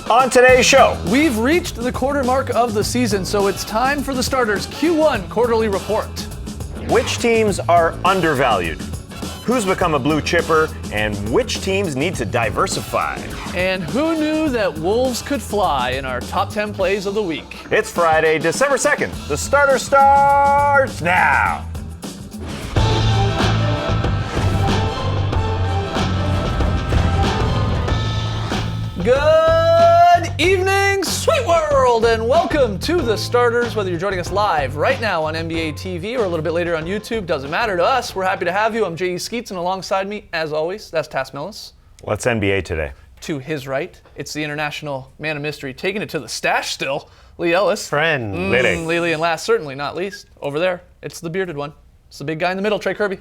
On today's show, we've reached the quarter mark of the season, so it's time for the Starters Q1 quarterly report. Which teams are undervalued? Who's become a blue chipper? And which teams need to diversify? And who knew that wolves could fly in our top 10 plays of the week? It's Friday, December 2nd. The Starter starts now. Good evening, sweet world, and welcome to the Starters. Whether you're joining us live right now on NBA TV or a little bit later on YouTube, doesn't matter to us. We're happy to have you. I'm J.E. Skeets, and alongside me, as always, that's Tass Millis. What's NBA today? To his right, it's the international man of mystery, taking it to the stash still, Lee Ellis. Friend. Lily, and last, certainly not least, over there, it's the bearded one. It's the big guy in the middle, Trey Kirby.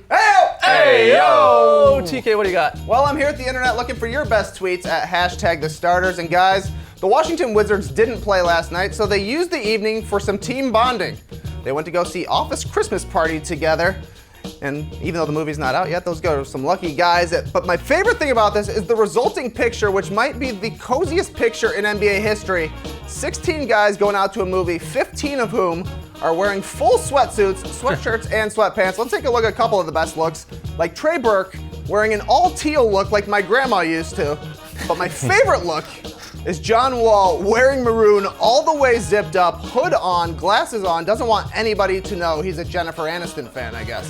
Hey, yo! TK, what do you got? Well, I'm here at the internet looking for your best tweets at #TheStarters. And guys, the Washington Wizards didn't play last night, so they used the evening for some team bonding. They went to go see Office Christmas Party together. And even though the movie's not out yet, those go to some lucky guys. But my favorite thing about this is the resulting picture, which might be the coziest picture in NBA history. 16 guys going out to a movie, 15 of whom are wearing full sweatsuits, sweatshirts, and sweatpants. Let's take a look at a couple of the best looks, like Trey Burke wearing an all-teal look like my grandma used to. But my favorite look is John Wall wearing maroon, all the way zipped up, hood on, glasses on, doesn't want anybody to know he's a Jennifer Aniston fan, I guess.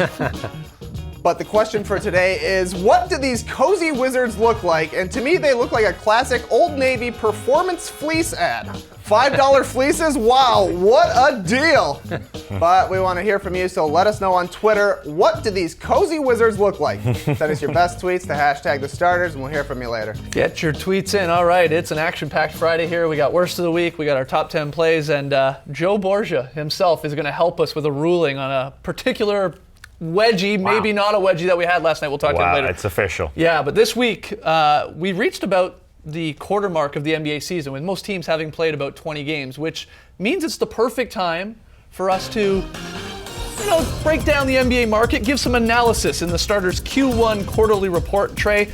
But the question for today is, what do these cozy Wizards look like? And to me, they look like a classic Old Navy performance fleece ad. $5 fleeces? Wow, what a deal. But we want to hear from you, so let us know on Twitter, what do these cozy Wizards look like? Send us your best tweets to #TheStarters, and we'll hear from you later. Get your tweets in. All right, it's an action-packed Friday here. We got worst of the week, we got our top 10 plays, and Joe Borgia himself is going to help us with a ruling on a particular wedgie, maybe not a wedgie that we had last night. We'll talk to him later. It's official. Yeah, but this week, we reached about the quarter mark of the NBA season, with most teams having played about 20 games, which means it's the perfect time for us to, break down the NBA market, give some analysis in the Starters Q1 quarterly report. Trey,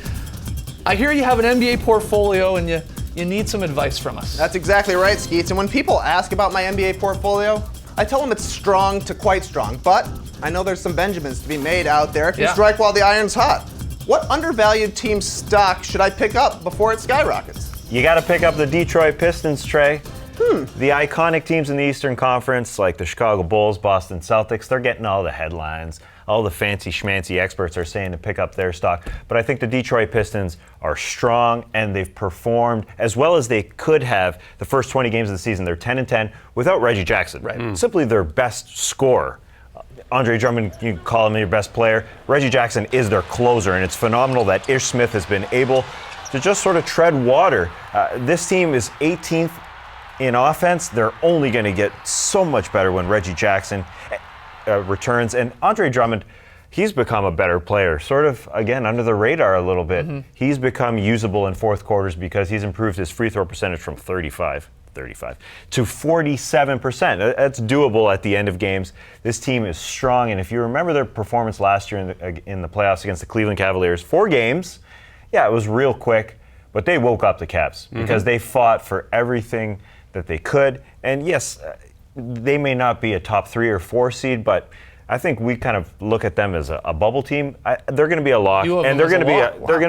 I hear you have an NBA portfolio and you need some advice from us. That's exactly right, Skeets. And when people ask about my NBA portfolio, I tell them it's strong to quite strong. But I know there's some Benjamins to be made out there if you strike while the iron's hot. What undervalued team stock should I pick up before it skyrockets? You got to pick up the Detroit Pistons, Trey. The iconic teams in the Eastern Conference, like the Chicago Bulls, Boston Celtics, they're getting all the headlines. All the fancy schmancy experts are saying to pick up their stock. But I think the Detroit Pistons are strong, and they've performed as well as they could have the first 20 games of the season. They're 10-10 without Reggie Jackson. Right. Simply their best scorer. Andre Drummond, you call him your best player. Reggie Jackson is their closer, and it's phenomenal that Ish Smith has been able to just sort of tread water. This team is 18th in offense. They're only going to get so much better when Reggie Jackson returns. And Andre Drummond, he's become a better player, sort of, again, under the radar a little bit. He's become usable in fourth quarters because he's improved his free throw percentage from 35 to 47%. That's doable at the end of games. This team is strong, and if you remember their performance last year in the playoffs against the Cleveland Cavaliers, 4 games, it was real quick, but they woke up the Cavs because they fought for everything that they could. And yes, they may not be a top 3 or 4 seed, but I think we kind of look at them as a bubble team. They're going to be a lock, and they're going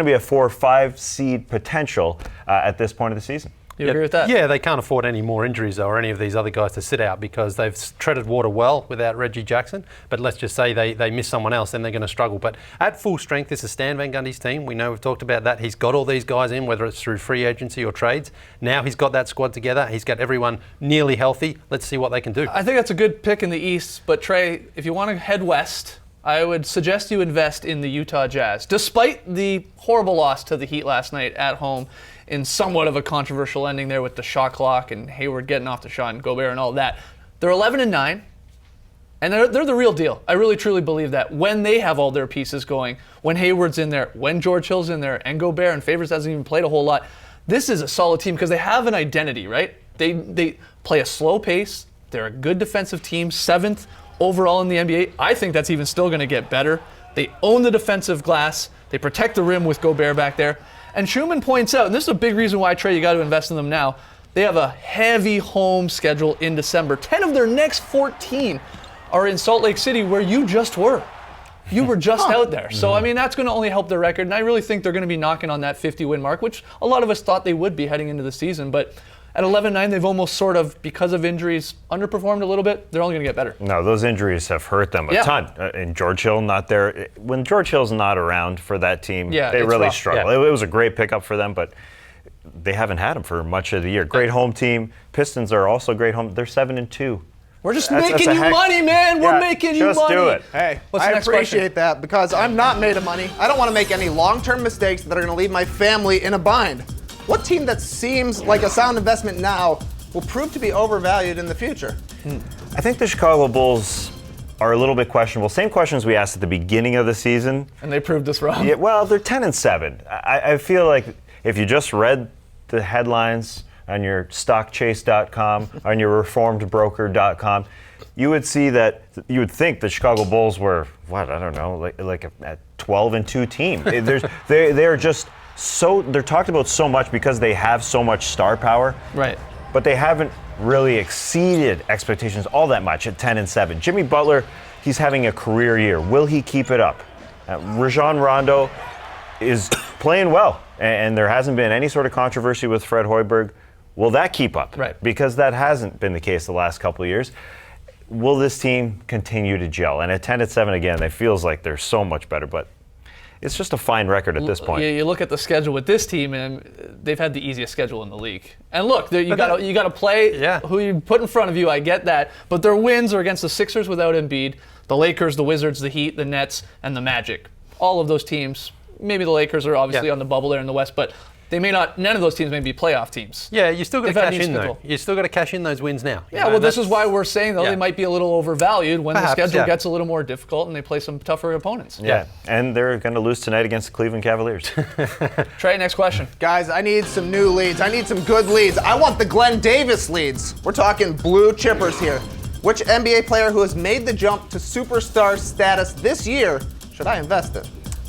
to be a 4 or 5 seed potential at this point of the season. You agree with that? Yeah, they can't afford any more injuries or any of these other guys to sit out because they've treaded water well without Reggie Jackson. But let's just say they miss someone else, then they're going to struggle. But at full strength, this is Stan Van Gundy's team. We know we've talked about that. He's got all these guys in, whether it's through free agency or trades. Now he's got that squad together. He's got everyone nearly healthy. Let's see what they can do. I think that's a good pick in the East. But Trey, if you want to head west, I would suggest you invest in the Utah Jazz. Despite the horrible loss to the Heat last night at home, in somewhat of a controversial ending there with the shot clock and Hayward getting off the shot and Gobert and all that, they're 11-9, and they're the real deal. I really truly believe that when they have all their pieces going, when Hayward's in there, when George Hill's in there, and Gobert and Favors hasn't even played a whole lot, this is a solid team because they have an identity, right? They play a slow pace. They're a good defensive team, 7th overall in the NBA. I think that's even still going to get better. They own the defensive glass. They protect the rim with Gobert back there. And Schumann points out, and this is a big reason why, Trey, you got to invest in them now. They have a heavy home schedule in December. 10 of their next 14 are in Salt Lake City, where you just were. You were just out there. So, I mean, that's going to only help their record. And I really think they're going to be knocking on that 50-win mark, which a lot of us thought they would be heading into the season. But at 11-9, they've almost sort of, because of injuries, underperformed a little bit. They're only going to get better. No, those injuries have hurt them a ton. And George Hill not there. When George Hill's not around for that team, they really struggle. Yeah. It was a great pickup for them, but they haven't had him for much of the year. Great home team. Pistons are also great home. They're 7-2. We're just making you money, man. We're making you money. Just do it. Hey, What's the I next appreciate question? that because I'm not made of money. I don't want to make any long-term mistakes that are going to leave my family in a bind. What team that seems like a sound investment now will prove to be overvalued in the future? I think the Chicago Bulls are a little bit questionable. Same questions we asked at the beginning of the season. And they proved us wrong. Yeah, well, they're 10-7. I feel like if you just read the headlines on your stockchase.com, on your reformedbroker.com, you would see that, you would think the Chicago Bulls were, what, I don't know, like a 12-2 team. They're just so, they're talked about so much because they have so much star power. Right. But they haven't really exceeded expectations all that much at 10-7. Jimmy Butler, he's having a career year. Will he keep it up? Rajon Rondo is playing well, and there hasn't been any sort of controversy with Fred Hoiberg. Will that keep up? Right. Because that hasn't been the case the last couple of years. Will this team continue to gel? And at 10-7 again, it feels like they're so much better, but it's just a fine record at this point. You look at the schedule with this team, and they've had the easiest schedule in the league. And look, you got to play who you put in front of you. I get that, but their wins are against the Sixers without Embiid, the Lakers, the Wizards, the Heat, the Nets, and the Magic. All of those teams. Maybe the Lakers are obviously on the bubble there in the West, but they may not. None of those teams may be playoff teams. Yeah, you still got to They've had cash an in easy though. schedule. You still got to cash in those wins now. Yeah, well, this is why we're saying though they might be a little overvalued when Perhaps, the schedule gets a little more difficult and they play some tougher opponents. Yeah, and they're going to lose tonight against the Cleveland Cavaliers. Trey, next question. Guys, I need some new leads. I need some good leads. I want the Glenn Davis leads. We're talking blue chippers here. Which NBA player who has made the jump to superstar status this year should I invest in?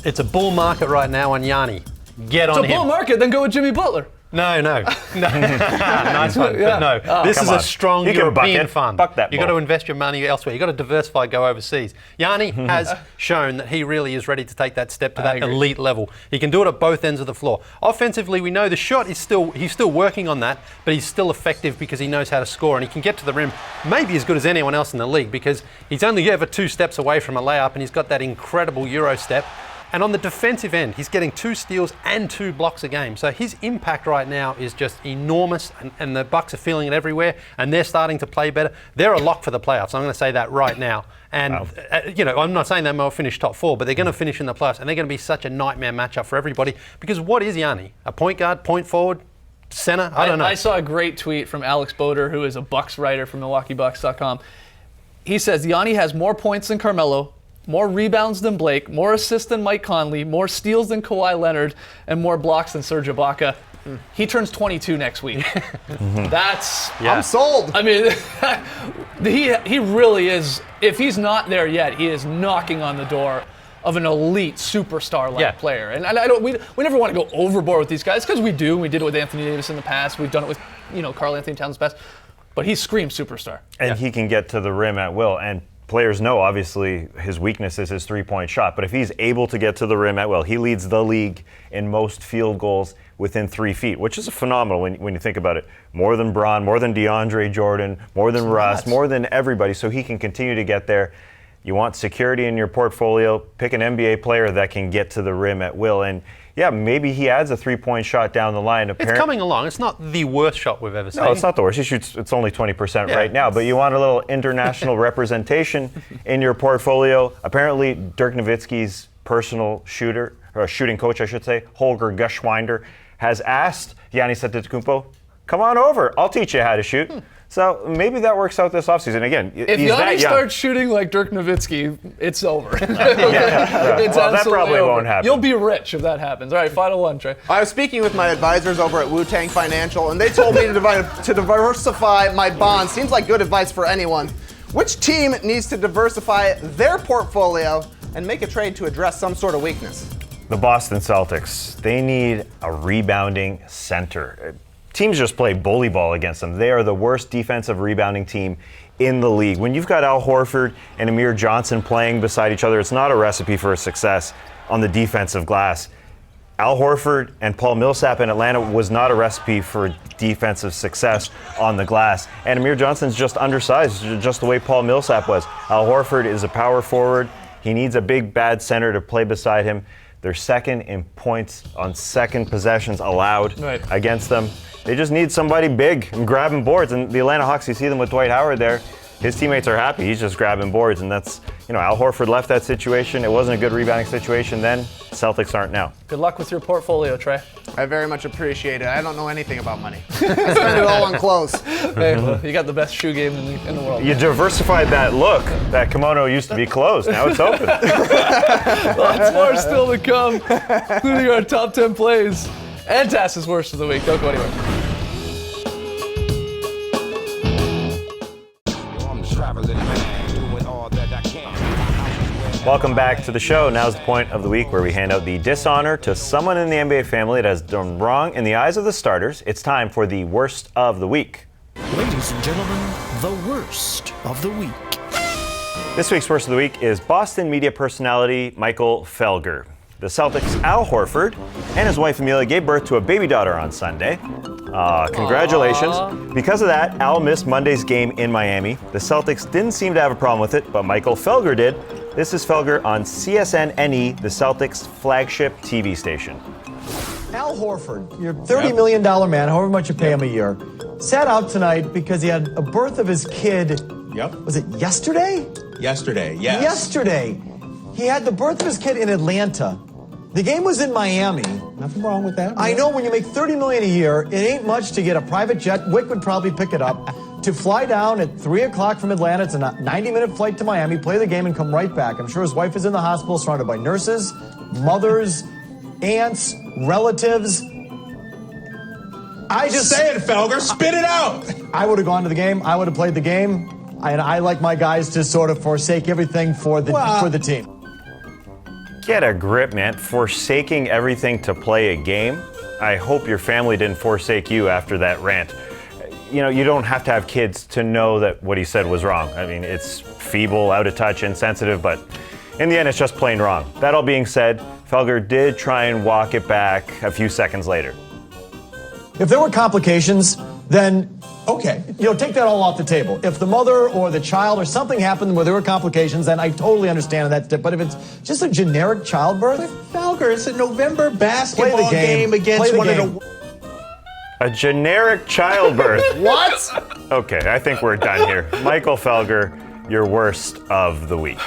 It's a bull market right now on Yanni. Get on him. It's a bull market, then go with Jimmy Butler. No. Nice one. Yeah. But no, this is Come a on. strong You can buck European it. fund. Buck that You got to ball. invest your money elsewhere. You got to diversify, go overseas. Yanni has shown that he really is ready to take that step to that agree. elite level. He can do it at both ends of the floor. Offensively, we know the shot is he's still working on that, but he's still effective because he knows how to score and he can get to the rim maybe as good as anyone else in the league because he's only ever 2 steps away from a layup and he's got that incredible Euro step. And on the defensive end, he's getting 2 steals and 2 blocks a game. So his impact right now is just enormous, and the Bucks are feeling it everywhere, and they're starting to play better. They're a lock for the playoffs. I'm going to say that right now. And, I'm not saying they will finish top 4, but they're going to finish in the playoffs, and they're going to be such a nightmare matchup for everybody. Because what is Yanni? A point guard, point forward, center? I don't know. I saw a great tweet from Alex Boder, who is a Bucks writer from MilwaukeeBucks.com. He says, Yanni has more points than Carmelo, more rebounds than Blake, more assists than Mike Conley, more steals than Kawhi Leonard, and more blocks than Serge Ibaka. He turns 22 next week. That's... I'm sold. I mean, he really is... If he's not there yet, he is knocking on the door of an elite superstar-like player. And I don't... We never want to go overboard with these guys, because we do. We did it with Anthony Davis in the past. We've done it with, Karl Anthony Towns in the past. But he screams superstar. And he can get to the rim at will. And players know, obviously, his weakness is his three-point shot. But if he's able to get to the rim at will, he leads the league in most field goals within 3 feet, which is phenomenal when you think about it. More than Bron, more than DeAndre Jordan, more than Russ, more than everybody. So he can continue to get there. You want security in your portfolio, pick an NBA player that can get to the rim at will. And yeah, maybe he adds a three-point shot down the line. It's coming along. It's not the worst shot we've ever seen. No, it's not the worst. He shoots, it's only 20% right now. But you want a little international representation in your portfolio. Apparently, Dirk Nowitzki's personal shooting coach, I should say, Holger Geschwinder, has asked Giannis Antetokounmpo, come on over. I'll teach you how to shoot. So maybe that works out this offseason. Again, if he's that Giannis young. starts shooting like Dirk Nowitzki, it's over. It's well, that probably over. won't happen. You'll be rich if that happens. All right, final one, Trey. I was speaking with my advisors over at Wu-Tang Financial, and they told me to diversify my bonds. Seems like good advice for anyone. Which team needs to diversify their portfolio and make a trade to address some sort of weakness? The Boston Celtics, they need a rebounding center. Teams just play bully ball against them. They are the worst defensive rebounding team in the league. When you've got Al Horford and Amir Johnson playing beside each other, it's not a recipe for success on the defensive glass. Al Horford and Paul Millsap in Atlanta was not a recipe for defensive success on the glass. And Amir Johnson's just undersized, just the way Paul Millsap was. Al Horford is a power forward. He needs a big, bad center to play beside him. They're second in points on second possessions allowed against them. They just need somebody big and grabbing boards. And the Atlanta Hawks, you see them with Dwight Howard there. His teammates are happy. He's just grabbing boards. And that's, Al Horford left that situation. It wasn't a good rebounding situation then. Celtics aren't now. Good luck with your portfolio, Trey. I very much appreciate it. I don't know anything about money. I spend it all on clothes. Hey, well, you got the best shoe game in the world. You diversified that look. That kimono used to be closed. Now it's open. Lots more still to come, including our top 10 plays and Tass's worst of the week. Don't go anywhere. Welcome back to the show. Now's the point of the week where we hand out the dishonor to someone in the NBA family that has done wrong in the eyes of the starters. It's time for the worst of the week. Ladies and gentlemen, the worst of the week. This week's worst of the week is Boston media personality Michael Felger. The Celtics' Al Horford and his wife Amelia gave birth to a baby daughter on Sunday. Congratulations. Aww. Because of that, Al missed Monday's game in Miami. The Celtics didn't seem to have a problem with it, but Michael Felger did. This is Felger on CSN-NE, the Celtics' flagship TV station. Al Horford, your $30 million man, however much you pay him a year, sat out tonight because he had a birth of his kid. Yep. Was it yesterday? Yesterday, yes. Yesterday. He had the birth of his kid in Atlanta. The game was in Miami. Nothing wrong with that. I know when you make $30 million a year, it ain't much to get a private jet. Wick would probably pick it up. To fly down at 3 o'clock from Atlanta, it's a 90-minute flight to Miami, play the game, and come right back. I'm sure his wife is in the hospital, surrounded by nurses, mothers, aunts, relatives. Say it, Felger. Spit it out. I would have gone to the game. I would have played the game. And I like my guys to sort of forsake everything for the team. Get a grip, man. Forsaking everything to play a game? I hope your family didn't forsake you after that rant. You don't have to have kids to know that what he said was wrong. I mean, it's feeble, out of touch, insensitive, but in the end, it's just plain wrong. That all being said, Felger did try and walk it back a few seconds later. If there were complications, then, okay, take that all off the table. If the mother or the child or something happened where there were complications, then I totally understand that. But if it's just a generic childbirth, Felger, it's a November basketball game against one of the... A generic childbirth. What? Okay, I think we're done here. Michael Felger, your worst of the week.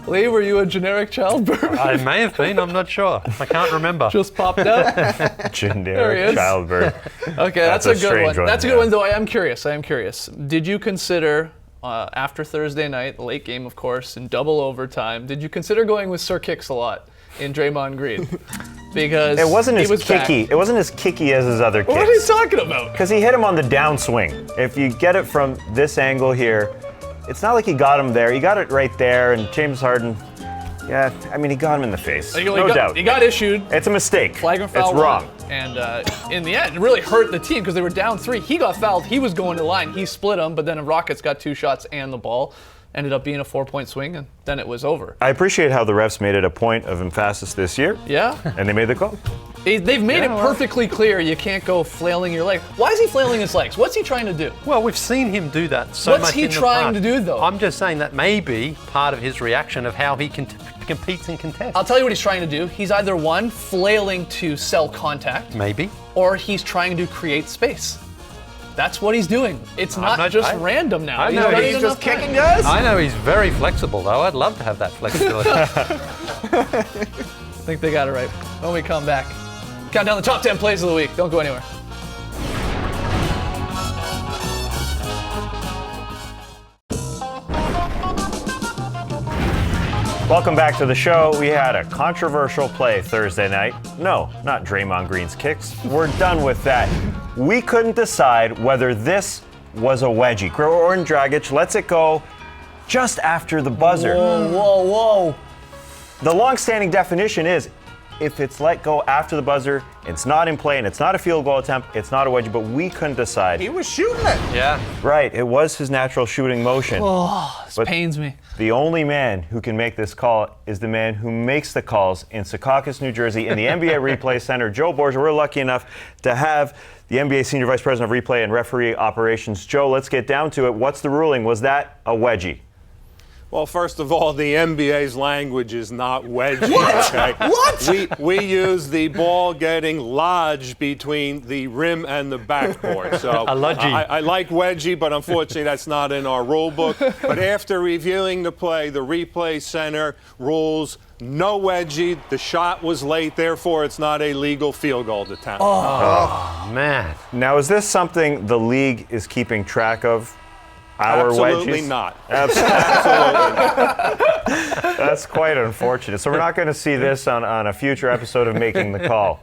Lee, were you a generic childbirth? I may have been, I'm not sure. I can't remember. Just popped up. Generic childbirth. Okay, that's a good one. That's a good yeah. one, though. I am curious. Did you consider, after Thursday night, the late game, of course, in double overtime, did you consider going with Sir Kicks-a-Lot in Draymond Green? Because it wasn't as kicky. It wasn't as kicky as his other kicks. What are you talking about? Because he hit him on the downswing. If you get it from this angle here, it's not like he got him there. He got it right there, and James Harden, he got him in the face. No doubt. He got issued. It's a mistake. Flagrant foul. It's wrong. And in the end, it really hurt the team because they were down 3. He got fouled. He was going to the line. He split him, but then the Rockets got 2 shots and the ball. Ended up being a 4-point swing, and then it was over. I appreciate how the refs made it a point of emphasis this year. Yeah. And they made the call. They've made it perfectly clear you can't go flailing your leg. Why is he flailing his legs? What's he trying to do? Well, we've seen him do that so much. What's he in the trying past. to do, though? I'm just saying that may be part of his reaction of how he competes and contests. I'll tell you what he's trying to do. He's either one, flailing to sell contact. Maybe. Or he's trying to create space. That's what he's doing. It's not just random now. I know He's just kicking guys? I know he's very flexible, though. I'd love to have that flexibility. I think they got it right. When we come back, count down the top 10 plays of the week. Don't go anywhere. Welcome back to the show. We had a controversial play Thursday night. No, not Draymond Green's kicks. We're done with that. We couldn't decide whether this was a wedgie. Goran Dragic lets it go just after the buzzer. Whoa. The long-standing definition is if it's let go after the buzzer, it's not in play and it's not a field goal attempt, it's not a wedgie, but we couldn't decide. He was shooting it. Yeah. Right, it was his natural shooting motion. This But pains me. the only man who can make this call is the man who makes the calls in Secaucus, New Jersey, in the NBA Replay Center. Joe Borgia, we're lucky enough to have the NBA Senior Vice President of Replay and Referee Operations. Joe, let's get down to it. What's the ruling? Was that a wedgie? Well, first of all, the NBA's language is not wedgie. What? Okay? What? We use the ball getting lodged between the rim and the backboard. So A lodgy. I like wedgie, but unfortunately that's not in our rule book. But after reviewing the play, the replay center rules no wedgie. The shot was late, therefore it's not a legal field goal attempt. Oh, man. Now, is this something the league is keeping track of? Our Absolutely wedges? not. Absolutely. That's quite unfortunate. So we're not going to see this on a future episode of Making the Call.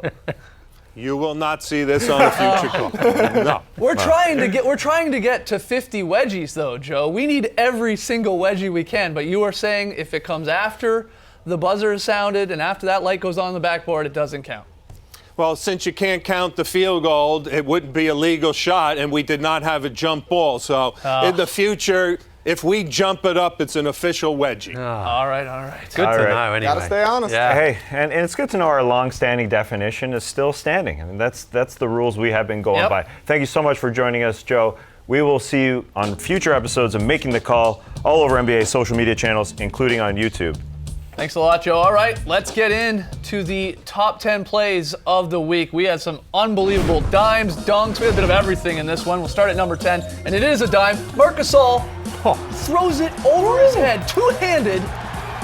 You will not see this on a future call. No. We're trying to get to 50 wedgies though, Joe. We need every single wedgie we can, but you are saying if it comes after the buzzer is sounded and after that light goes on the backboard, it doesn't count. Well, since you can't count the field goal, it wouldn't be a legal shot, and we did not have a jump ball. So in the future, if we jump it up, it's an official wedgie. All right. Good All to right. know, anyway. Gotta stay honest. Yeah. Hey, and it's good to know our long-standing definition is still standing. I mean, that's the rules we have been going Yep. by. Thank you so much for joining us, Joe. We will see you on future episodes of Making the Call all over NBA social media channels, including on YouTube. Thanks a lot, Joe. All right, let's get into the top 10 plays of the week. We had some unbelievable dimes, dunks. We had a bit of everything in this one. We'll start at number 10, and it is a dime. Marc Gasol throws it over his head, two-handed,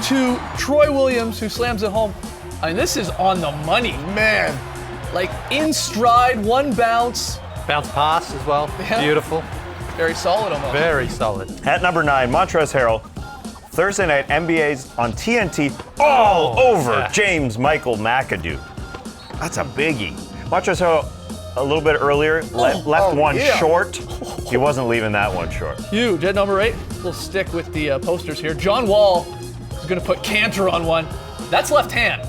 to Troy Williams, who slams it home. I mean, this is on the money. Man. Like, in stride, one bounce. Bounce pass as well. Yeah. Beautiful. Very solid almost. Very solid. At number 9, Montrezl Harrell. Thursday night NBA's on TNT all over James Michael McAdoo. That's a biggie. Montrezl Harrell a little bit earlier left one short. He wasn't leaving that one short. Huge. At number 8, we'll stick with the posters here. John Wall is going to put Cantor on one. That's left hand.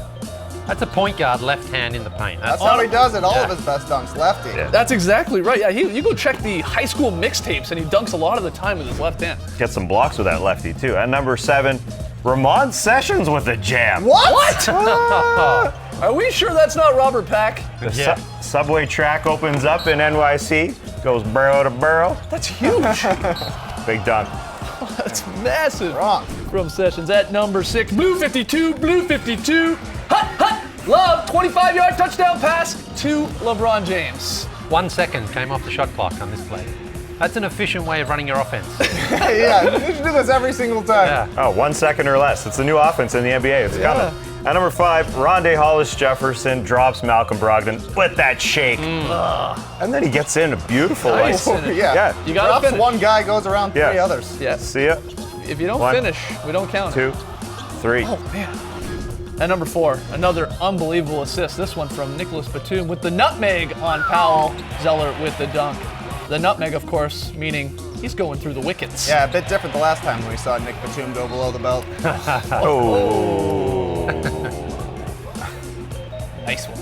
That's a point guard left hand in the paint. That's how he does it. All of his best dunks, lefty. Yeah. That's exactly right. Yeah, you go check the high school mixtapes, and he dunks a lot of the time with his left hand. Get some blocks with that lefty, too. At number 7, Ramon Sessions with a jam. What? Are we sure that's not Robert Pack? The subway track opens up in NYC, goes barrel to barrel. That's huge. Big dunk. That's massive. Wrong. From Sessions. At number 6, Blue 52, Blue 52. Hut, Love, 25-yard touchdown pass to LeBron James. 1 second came off the shot clock on this play. That's an efficient way of running your offense. Yeah, you should do this every single time. Yeah. Oh, 1 second or less. It's the new offense in the NBA. It's coming. At number 5, Rondé Hollis-Jefferson drops Malcolm Brogdon with that shake. And then he gets in a beautiful Nice. like, Yeah. You gotta Drops finish. one guy, goes around three Yeah. others. Yeah. See ya. If you don't 1, finish, we don't count it. 2, 3. Oh, man. At number 4, another unbelievable assist. This one from Nicholas Batum with the nutmeg on Powell. Zeller with the dunk. The nutmeg, of course, meaning he's going through the wickets. Yeah, a bit different the last time when we saw Nick Batum go below the belt. Oh. Nice one.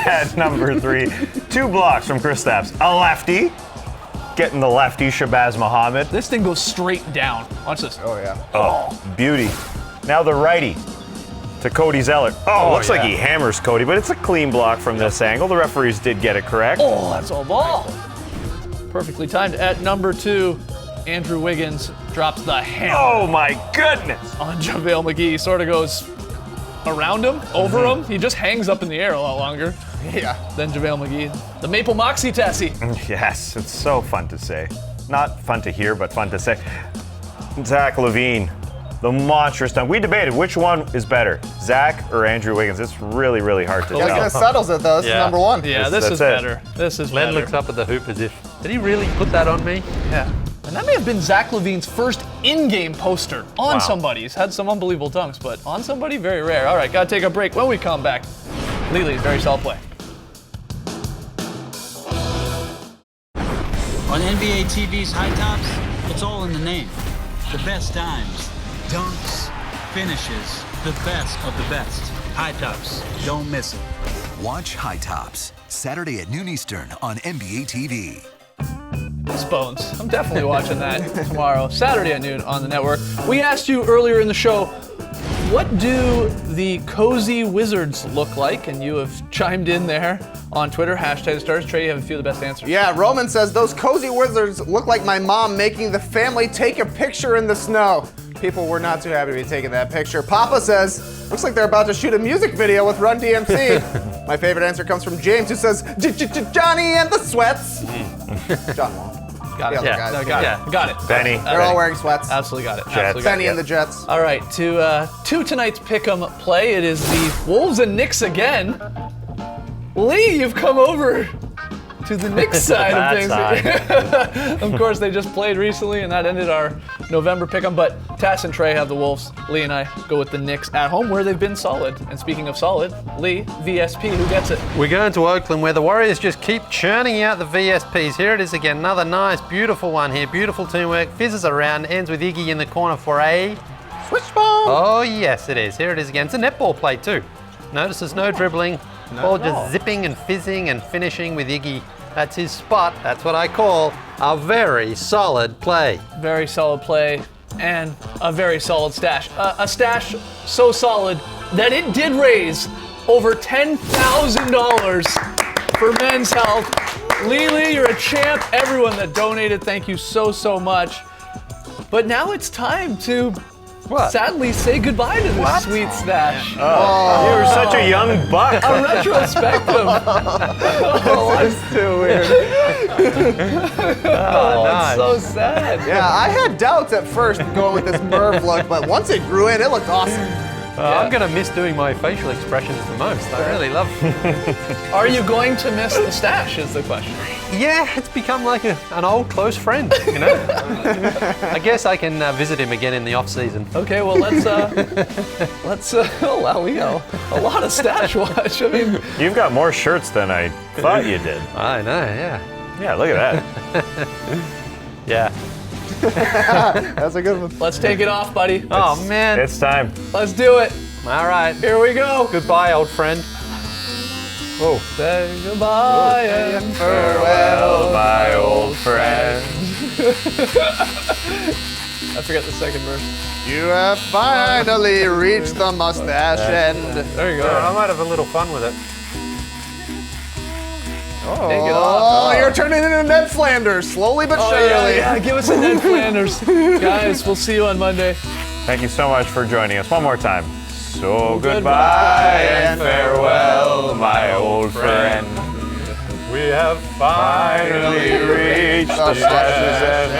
At number 3, 2 blocks from Kristaps. A lefty. Getting the lefty, Shabazz Muhammad. This thing goes straight down. Watch this. Oh, yeah. Oh, beauty. Now the righty to Cody Zeller. Oh, looks like he hammers Cody, but it's a clean block from this angle. The referees did get it correct. Oh, that's all ball. Perfectly timed. At number 2, Andrew Wiggins drops the hammer Oh my goodness. on JaVale McGee. Sort of goes around him, over him. He just hangs up in the air a lot longer Yeah. than JaVale McGee. The Maple Moxie Tessie. Yes, it's so fun to say. Not fun to hear, but fun to say. Zach LaVine, the monstrous dunk. We debated which one is better, Zach or Andrew Wiggins. It's really, really hard to That tell. kind of settles it, though. This is Yeah. number 1. Yeah, this is that's it. better. This is Len better. looks up at the hoop as if, did he really put that on me? Yeah. And that may have been Zach LaVine's first in-game poster on somebody. He's had some unbelievable dunks, but on somebody, very rare. All right, gotta take a break. When we come back, Lely's very solid play. On NBA TV's High Tops, it's all in the name. The best dimes, dunks, finishes, the best of the best. High Tops. Don't miss it. Watch High Tops, Saturday at noon Eastern on NBA TV. Bones. I'm definitely watching that tomorrow, Saturday at noon on the network. We asked you earlier in the show, what do the cozy Wizards look like? And you have chimed in there on Twitter, #Stars. Trey, you have a few of the best answers. Yeah, Roman says those cozy Wizards look like my mom making the family take a picture in the snow. People were not too happy to be taking that picture. Papa says, looks like they're about to shoot a music video with Run DMC. My favorite answer comes from James, who says, Johnny and the Sweats. John Wall. Got it. The other guys. No, got it. Benny. They're all wearing sweats. Absolutely got it. Jets. Absolutely got it. Benny and the Jets. All right, to tonight's pick'em play, it is the Wolves and Knicks again. Lee, you've come over to the Knicks side of things. Of course, they just played recently, and that ended our November pick'em. But Tass and Trey have the Wolves. Lee and I go with the Knicks at home, where they've been solid. And speaking of solid, Lee, VSP, who gets it? We're going to Oakland, where the Warriors just keep churning out the VSPs. Here it is again, another nice, beautiful one here. Beautiful teamwork, fizzes around, ends with Iggy in the corner for a Switch ball. Oh yes, it is. Here it is again. It's a netball play too. Notice there's no dribbling. Ball just zipping and fizzing and finishing with Iggy. That's his spot. That's what I call a very solid play. Very solid play and a very solid stash. A stash so solid that it did raise over $10,000 for Men's Health. Lee, you're a champ. Everyone that donated, thank you so much. But now it's time to sadly say goodbye to this sweet stash. You were such a young buck. A retrospective. That's too weird. It's so sad. Yeah, I had doubts at first going with this Merv look, but once it grew in, it looked awesome. I'm going to miss doing my facial expressions the most. I really love Are you going to miss the stash is the question. Yeah, it's become like an old close friend, you know? I guess I can visit him again in the off season. Okay, well let's oh wow, we got a lot of stash watch. I mean, You've got more shirts than I thought you did. I know, yeah. Yeah, look at that. Yeah. That's a good one. let's take it off, buddy. Oh, man. It's time. Let's do it. All right. Here we go. Goodbye, old friend. Whoa. Say goodbye and Farewell, my old friend. I forget the second verse. You have finally reached the mustache end. There you go. I might have a little fun with it. Take it Oh, off. you're turning into Ned Flanders, slowly but surely. Yeah, give us a Ned Flanders. Guys, we'll see you on Monday. Thank you so much for joining us one more time. So goodbye and farewell, my old friend. We have Finally reached the mustache's end.